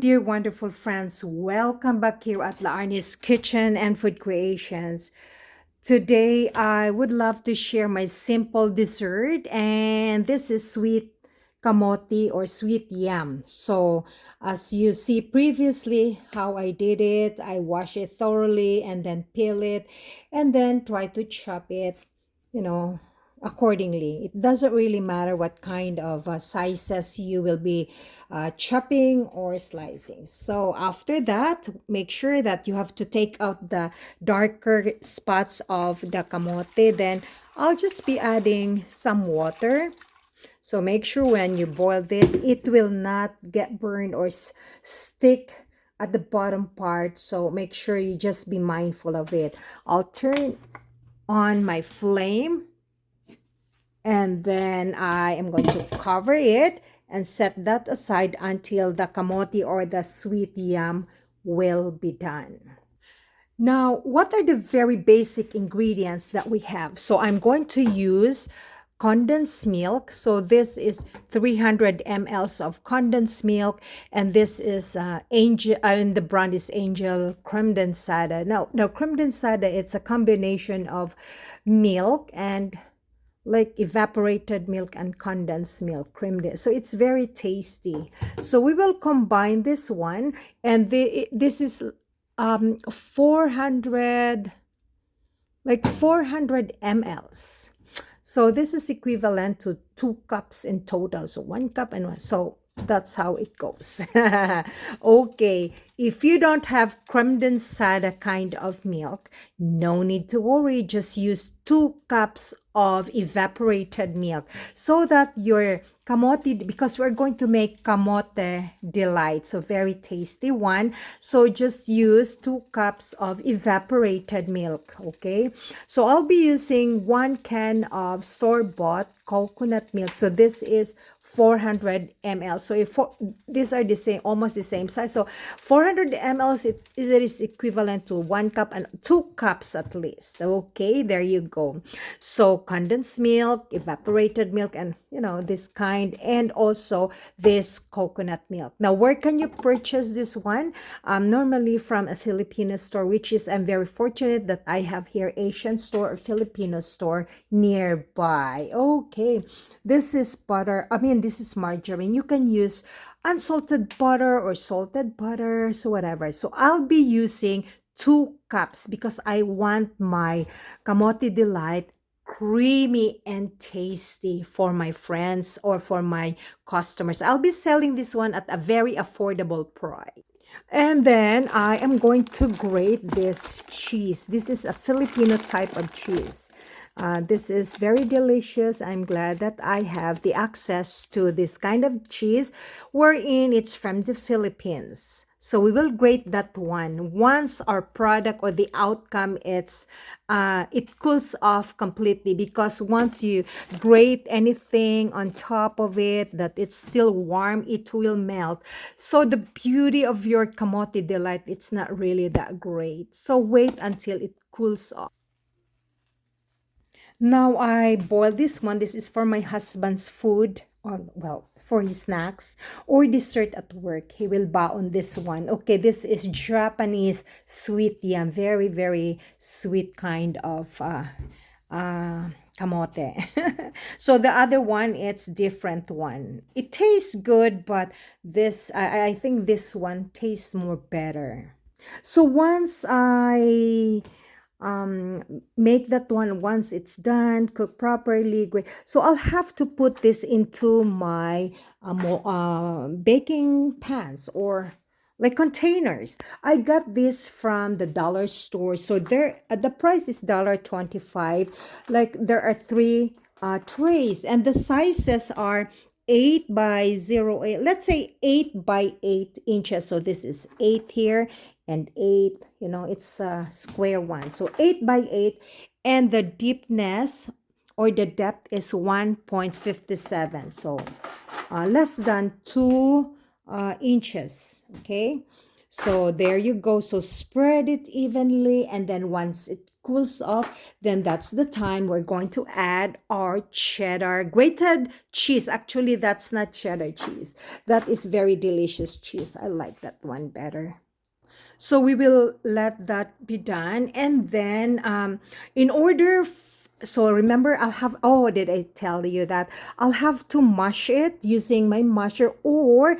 dear wonderful friends, welcome back here at Laarni's Kitchen and Food Creations. Today, I would love to share my simple dessert, and this is sweet camote or sweet yam. So, as you see previously, how I did it, I wash it thoroughly and then peel it, and then try to chop it, you know, accordingly. It doesn't really matter what kind of sizes you will be chopping or slicing. So after that, make sure that you have to take out the darker spots of the camote. Then I'll just be adding some water. So make sure when you boil this, it will not get burned or stick at the bottom part. So make sure you just be mindful of it. I'll turn on my flame, and then I am going to cover it and set that aside until the camote or the sweet yam will be done. Now, what are the very basic ingredients that we have? So I'm going to use condensed milk. So this is 300 mLs of condensed milk, and this is Angel, and the brand is Angel Creme Densada. Now Creme Densada, it's a combination of milk and like evaporated milk and condensed milk creamed. So it's very tasty. So we will combine this one, and this is 400 mLs. So this is equivalent to 2 cups in total. So 1 cup and 1. So that's how it goes. Okay, if you don't have creme densada kind of milk, no need to worry. Just use 2 cups of evaporated milk so that your camote, because we're going to make camote delight, so very tasty one. So just use 2 cups of evaporated milk. Okay, so I'll be using 1 can of store-bought coconut milk. So this is 400 ml. So if these are the same, almost the same size, so 400 ml, it is equivalent to 1 cup and 2 cups at least. Okay, there you go. So condensed milk, evaporated milk, and this kind, and also this coconut milk. Now, where can you purchase this one? Normally from a Filipino store, which is, I'm very fortunate that I have here Asian store or Filipino store nearby. Okay, this is butter. This is margarine. You can use unsalted butter or salted butter, so whatever. So I'll be using 2 cups because I want my camote delight creamy and tasty for my friends or for my customers. I'll be selling this one at a very affordable price. And then I am going to grate this cheese. This is a Filipino type of cheese. This is very delicious. I'm glad that I have the access to this kind of cheese, wherein it's from the Philippines. So we will grate that one. Once our product or the outcome, it cools off completely, because once you grate anything on top of it that it's still warm, it will melt. So the beauty of your camote delight, it's not really that great. So wait until it cools off. Now I boil this one. This is for my husband's food, or well, for his snacks or dessert at work. He will buy on this one. Okay, this is Japanese sweet yam. Very, very sweet kind of camote. So the other one, it's different one. It tastes good, but this, I think this one tastes more better. So once I make that one, once it's done, cook properly, great. So I'll have to put this into my baking pans or like containers. I got this from the dollar store. So there, the price is $1.25. Like there are 3 trays, and the sizes are 8 by 0.8, let's say 8 by 8 inches. So this is 8 here and 8, it's a square one. So 8 by 8, and the deepness or the depth is 1.57. So less than 2 inches. Okay, so there you go. So spread it evenly, and then once it cools off, then that's the time we're going to add our cheddar grated cheese. Actually, that's not cheddar cheese. That is very delicious cheese. I like that one better. So we will let that be done. And then in order, so remember I'll have, oh, did I tell you that I'll have to mush it using my musher, or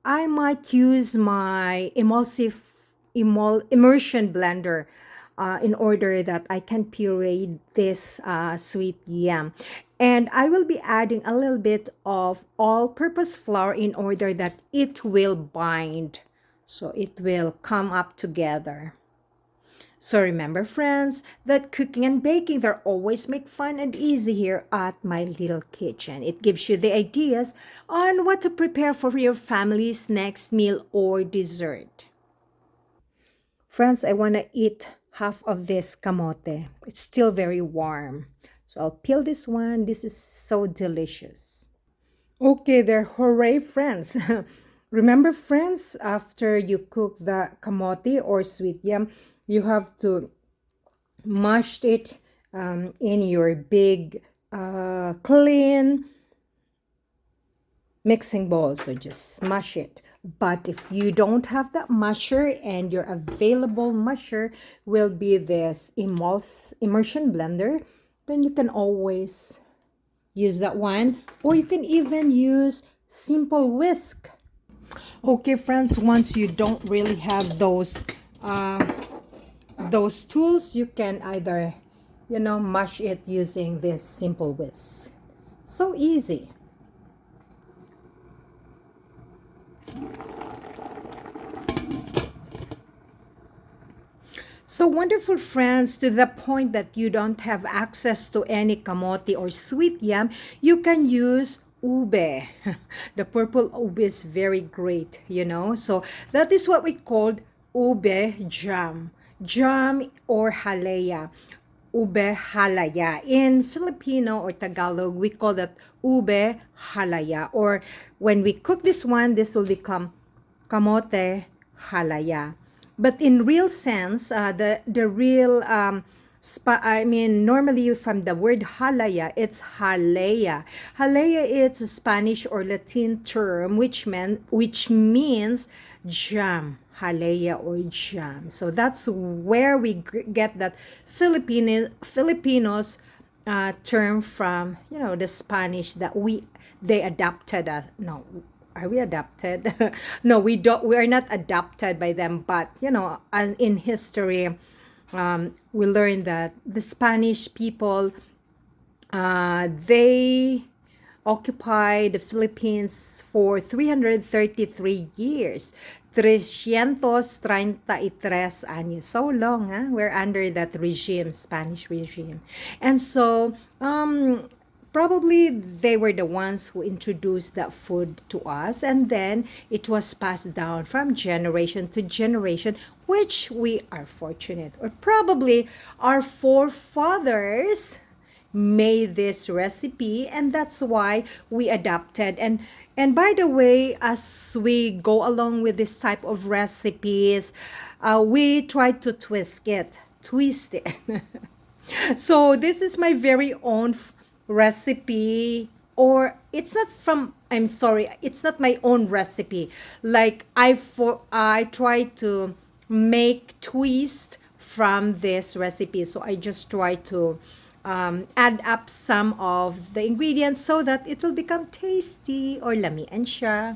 I might use my immersion blender in order that I can puree this sweet yam. And I will be adding a little bit of all-purpose flour in order that it will bind. So it will come up together. So remember, friends, that cooking and baking, they always make fun and easy here at my little kitchen. It gives you the ideas on what to prepare for your family's next meal or dessert. Friends, I want to eat half of this camote. It's still very warm. So I'll peel this one. This is so delicious. Okay, there. Hooray, friends. Remember, friends, after you cook the camote or sweet yam, you have to mash it in your big, clean mixing bowl. So just smash it. But if you don't have that masher, and your available masher will be this immersion blender, then you can always use that one, or you can even use simple whisk. Okay, friends, once you don't really have those tools, you can either, mash it using this simple whisk. So easy. So wonderful, friends, to the point that you don't have access to any kamote or sweet yam, you can use ube. The purple ube is very great, So that is what we called ube jam. Jam or halaya. Ube halaya. In Filipino or Tagalog, we call that ube halaya. Or when we cook this one, this will become kamote halaya. But in real sense, the real normally from the word halaya, it's halea. Halea is a Spanish or Latin term which means jam. Halea or jam. So that's where we get that Filipinos term from. The Spanish that they adapted us. No, are we adopted? No, we don't. We are not adopted by them. But as in history, we learned that the Spanish people, they occupied the Philippines for 333 years. 333 años. So long, huh? We're under that regime, Spanish regime. And so, probably they were the ones who introduced that food to us, and then it was passed down from generation to generation, which we are fortunate, or probably our forefathers made this recipe, and that's why we adapted. And by the way, as we go along with this type of recipes, we try to twist it. So this is my very own recipe, or it's not from, I'm sorry, it's not my own recipe. Like I try to make twist from this recipe, so I just try to add up some of the ingredients so that it will become tasty or lamian siya.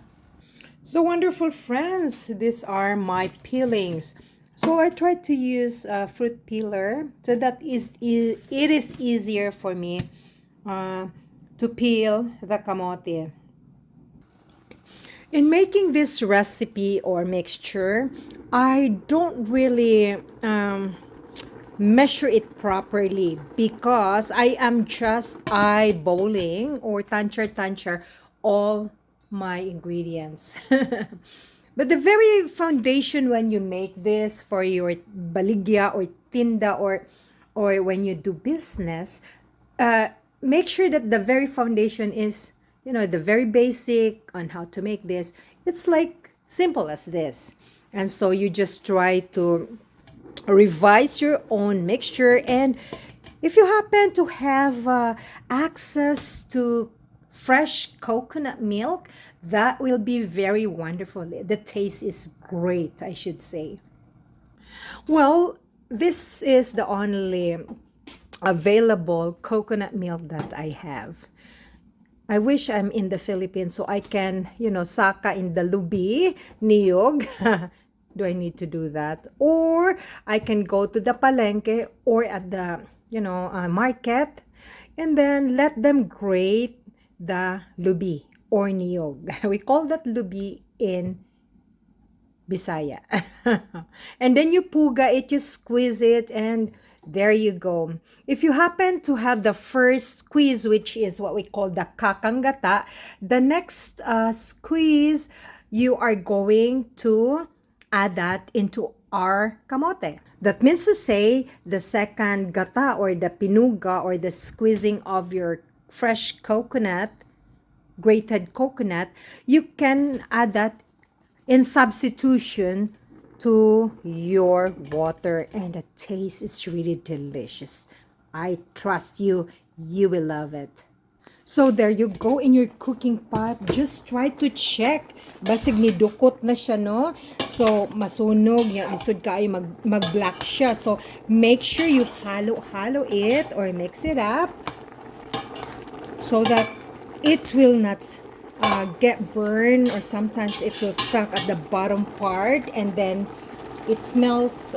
So wonderful, friends, these are my peelings. So I try to use a fruit peeler so that it is easier for me to peel the camote. In making this recipe or mixture, I don't really measure it properly because I am just eyeballing or tanchar all my ingredients. But the very foundation when you make this for your baligya or tinda, or when you do business, make sure that the very foundation is, the very basic on how to make this. It's like simple as this. And so you just try to revise your own mixture. And if you happen to have access to fresh coconut milk, that will be very wonderful. The taste is great, I should say. Well, this is the only available coconut milk that I have. I wish I'm in the Philippines so I can, saka in the lubi, niyog. Do I need to do that? Or I can go to the palengke or at the, market, and then let them grate the lubi or niyog. We call that lubi in Bisaya. And then you puga it, you squeeze it, and there you go. If you happen to have the first squeeze, which is what we call the kakangata, the next squeeze, you are going to add that into our kamote. That means to say, the second gata or the pinuga or the squeezing of your fresh coconut, grated coconut, you can add that in substitution to your water, and the taste is really delicious. I trust you, you will love it. So there you go in your cooking pot. Just try to check. Basig ni dukot na siya, no? So, masunog. Isod kayo mag-black siya. So, make sure you halo it or mix it up so that it will not get burned, or sometimes it will stuck at the bottom part and then it smells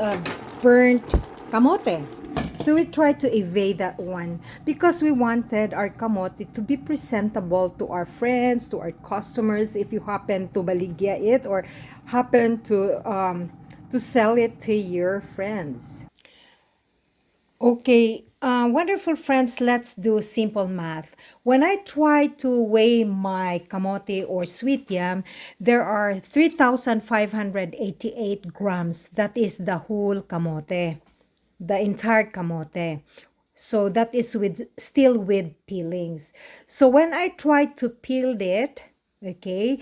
burnt kamote. So we tried to evade that one because we wanted our kamote to be presentable to our friends, to our customers, if you happen to baligya it or happen to sell it to your friends. Okay, wonderful friends, let's do simple math. When I try to weigh my kamote or sweet yam, there are 3,588 grams. That is the whole kamote, the entire kamote. So that is still with peelings. So when I try to peel it, okay,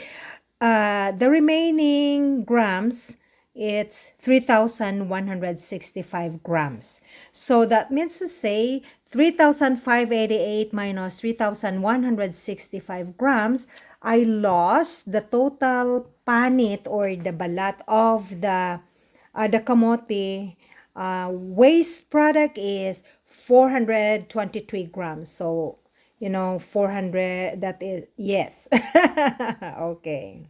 the remaining grams, it's 3,165 grams. So that means to say 3,588 minus 3,165 grams, I lost the total panit or the balat of the kamote. Waste product is 423 grams. So, 400, that is, yes. Okay.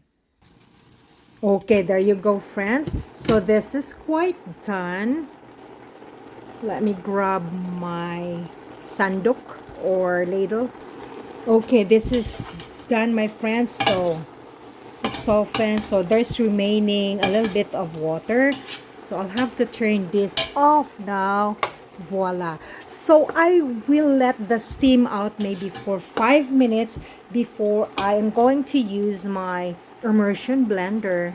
Okay, there you go, friends. So this is quite done. Let me grab my sandok or ladle. Okay, this is done, my friends. So it's softened. So there's remaining a little bit of water. So I'll have to turn this off now. Voila. So I will let the steam out maybe for 5 minutes before I am going to use my immersion blender.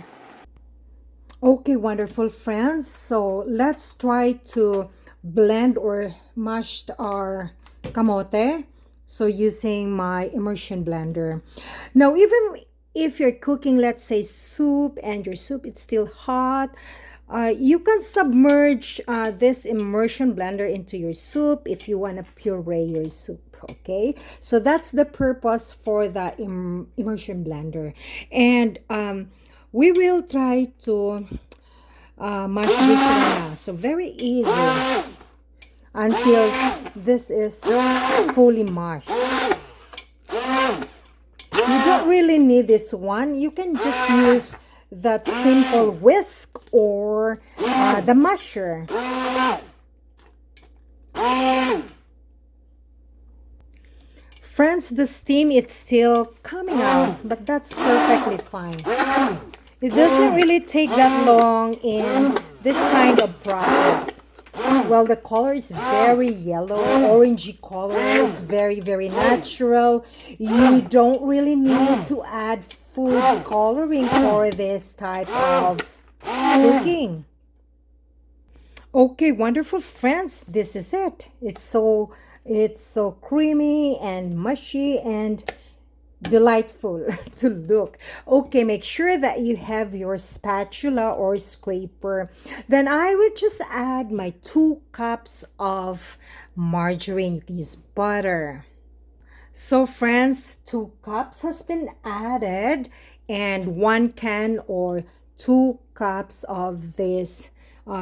Okay, wonderful friends. So let's try to blend or mash our kamote. So using my immersion blender. Now, even if you're cooking, let's say soup, and your soup is still hot, you can submerge this immersion blender into your soup if you want to puree your soup. Okay, so that's the purpose for the immersion blender. And we will try to mash this one now. So very easy until this is fully mashed. You don't really need this one. You can just use that simple whisk or the masher. Friends, the steam is still coming out, but that's perfectly fine. It doesn't really take that long in this kind of process. Well, the color is very yellow, orangey color. It's very, very natural. You don't really need to add food coloring for this type of cooking. Okay, wonderful friends, this is it. It's so creamy and mushy, and delightful to look. Okay, make sure that you have your spatula or scraper. Then I will just add my 2 cups of margarine. You can use butter. So friends, 2 cups has been added and 1 can or 2 cups of this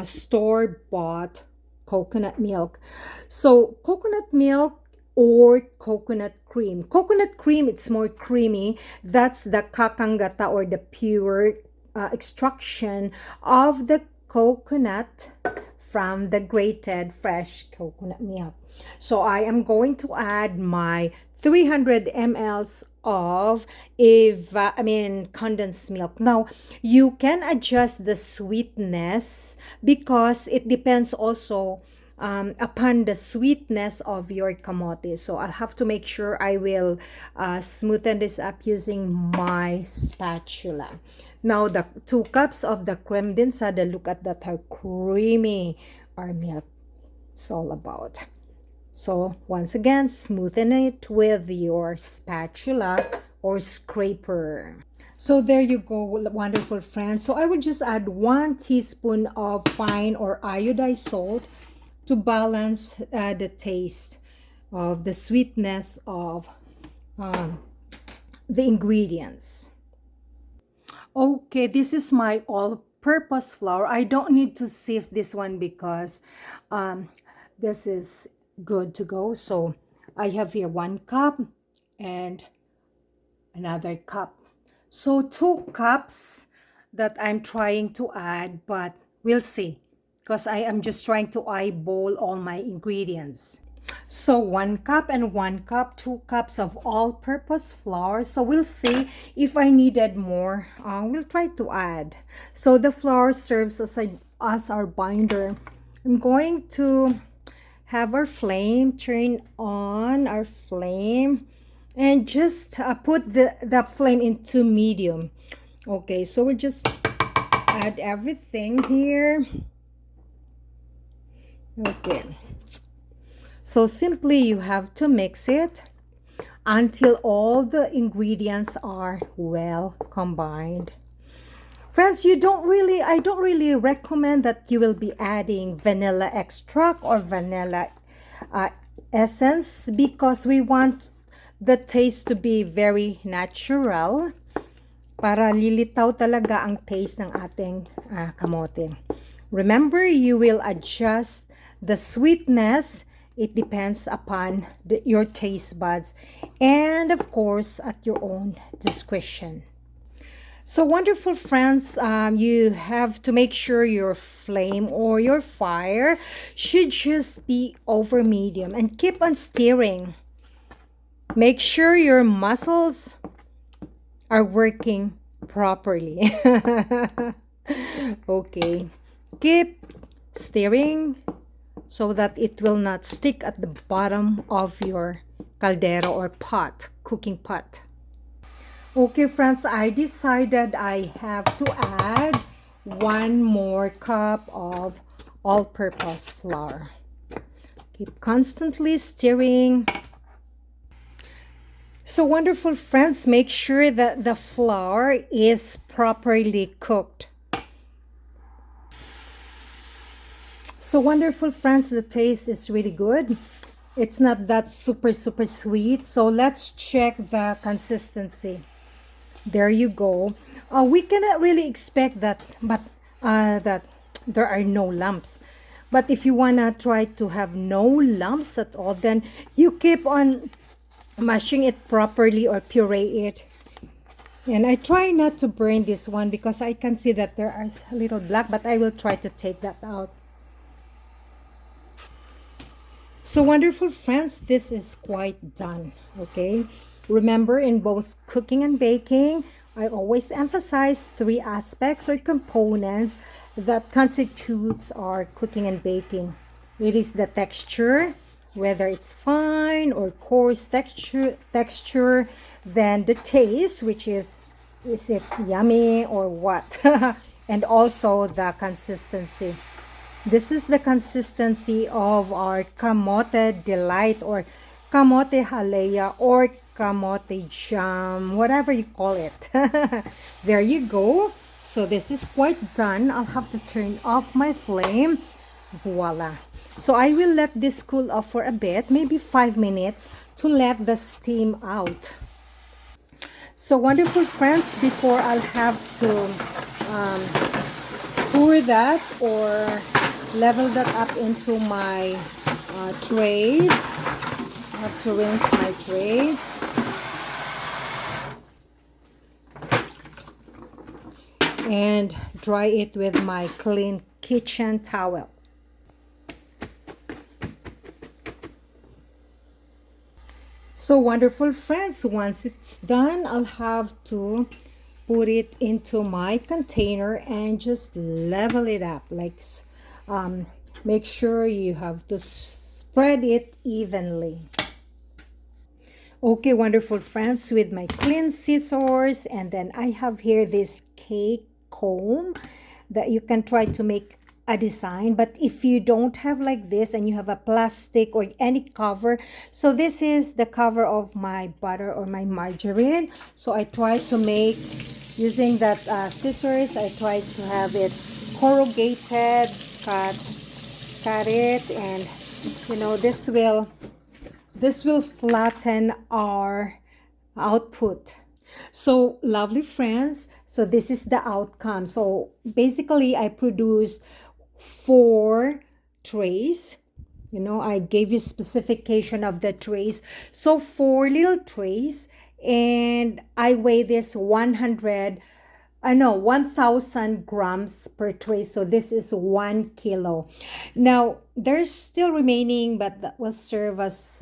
store-bought coconut milk. So coconut milk or coconut cream. Coconut cream, it's more creamy. That's the kakangata or the pure extraction of the coconut from the grated fresh coconut milk. So I am going to add my 300 mLs of condensed milk. Now, you can adjust the sweetness because it depends also upon the sweetness of your camote. So I'll have to make sure I will smoothen this up using my spatula. Now, the 2 cups of the creme densada, look at that, how creamy our milk it's all about. So once again, smoothen it with your spatula or scraper. So there you go, wonderful friends. So I will just add 1 teaspoon of fine or iodized salt to balance the taste of the sweetness of the ingredients. Okay, this is my all-purpose flour. I don't need to sieve this one because this is good to go. So I have here 1 cup and another cup. So 2 cups that I'm trying to add, but we'll see because I am just trying to eyeball all my ingredients. So 1 cup and 1 cup, 2 cups of all-purpose flour. So we'll see if I needed more. We'll try to add. So the flour serves as our binder. I'm going to have our flame, turn on our flame, and just put the flame into medium. Okay, so we'll just add everything here. Okay. So simply you have to mix it until all the ingredients are well combined. Friends, I don't really recommend that you will be adding vanilla extract or vanilla essence because we want the taste to be very natural para lilitaw talaga ang taste ng ating kamote. Remember, you will adjust the sweetness. It depends upon your taste buds and of course at your own discretion. So wonderful friends, you have to make sure your flame or your fire should just be over medium and keep on stirring. Make sure your muscles are working properly. Okay, keep stirring so that it will not stick at the bottom of your caldero or pot, cooking pot. Okay friends, I decided I have to add 1 more cup of all-purpose flour. Keep constantly stirring. So wonderful friends, make sure that the flour is properly cooked. So wonderful friends, the taste is really good. It's not that super sweet. So let's check the consistency. There you go. We cannot really expect that, but that there are no lumps. But if you wanna try to have no lumps at all, then you keep on mashing it properly or puree it. And I try not to burn this one because I can see that there are a little black, but I will try to take that out. So wonderful friends, this is quite done. Okay, remember, in both cooking and baking, I always emphasize 3 aspects or components that constitutes our cooking and baking. It is the texture, whether it's fine or coarse texture, then the taste, which is it yummy or what, and also the consistency. This is the consistency of our Camote Delight or Camote Halea or camote jam, whatever you call it. There you go. So this is quite done. I'll have to turn off my flame. Voila. So I will let this cool off for a bit, maybe 5 minutes, to let the steam out. So wonderful friends, before I'll have to pour that or level that up into my trays. I have to rinse my tray. And dry it with my clean kitchen towel. So wonderful friends, once it's done, I'll have to put it into my container and just level it up. Like make sure you have to spread it evenly. Okay, wonderful friends, with my clean scissors, and then I have here this cake comb that you can try to make a design. But if you don't have like this and you have a plastic or any cover, so this is the cover of my butter or my margarine. So I try to make, using that scissors, I try to have it corrugated, cut it, and you know, this will flatten our output. So lovely friends, so this is the outcome. So basically I produced 4 trays. You know, I gave you specification of the trays. So 4 little trays, and I weigh this 1000 grams per tray. So this is 1 kilo. Now there's still remaining, but that will serve as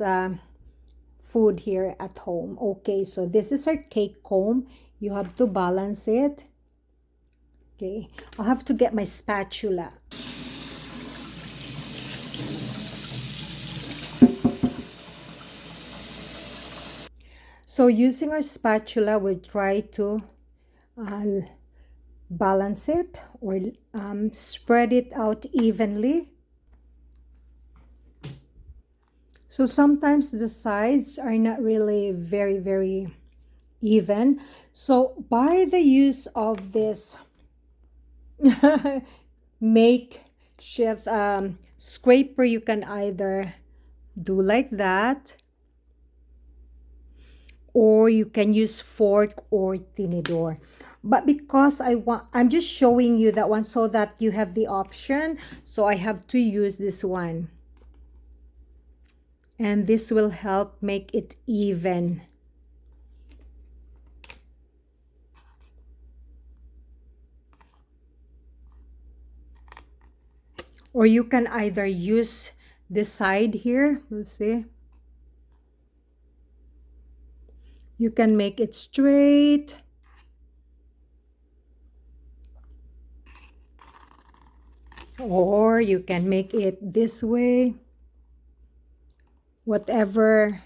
food here at home. Okay, so this is our cake comb. You have to balance it. Okay, I'll have to get my spatula. So using our spatula, we'll try to balance it or spread it out evenly. So sometimes the sides are not really very even. So by the use of this makeshift scraper, you can either do like that, or you can use fork or tinidor. But because I'm just showing you that one so that you have the option, so I have to use this one. And this will help make it even. Or you can either use this side here. We'll see. You can make it straight. Or you can make it this way. Whatever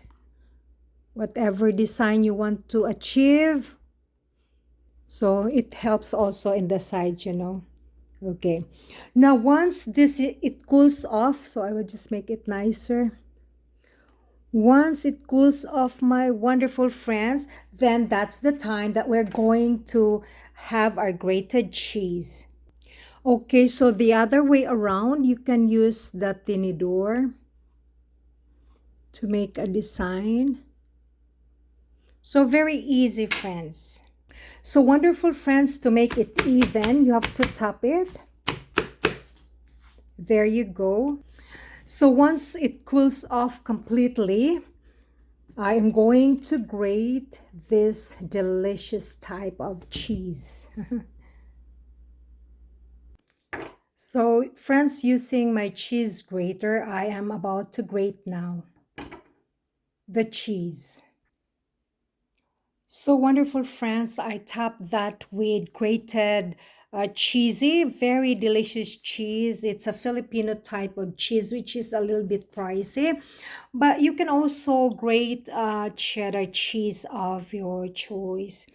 design you want to achieve. So it helps also in the side, you know. Okay, now once it cools off, so I will just make it nicer. Once it cools off, my wonderful friends, then that's the time that we're going to have our grated cheese. Okay, so the other way around, you can use the tinidor to make a design. So very easy, friends. So wonderful friends, to make it even, you have to tap it. There you go. So once it cools off completely, I am going to grate this delicious type of cheese. So friends, using my cheese grater, I am about to grate now the cheese. So wonderful friends, I topped that with grated cheesy, very delicious cheese. It's a Filipino type of cheese, which is a little bit pricey. But you can also grate cheddar cheese of your choice.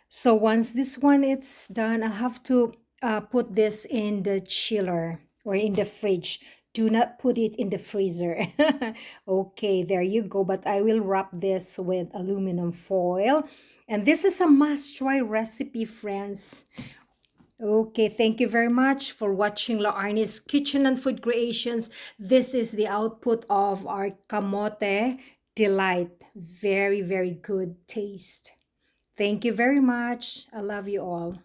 So once this one is done, I have to put this in the chiller or in the fridge Do not put it in the freezer. Okay, there you go. But I will wrap this with aluminum foil. And this is a must-try recipe, friends. Okay, thank you very much for watching La Arnie's Kitchen and Food Creations. This is the output of our camote delight. Very, very good taste. Thank you very much. I love you all.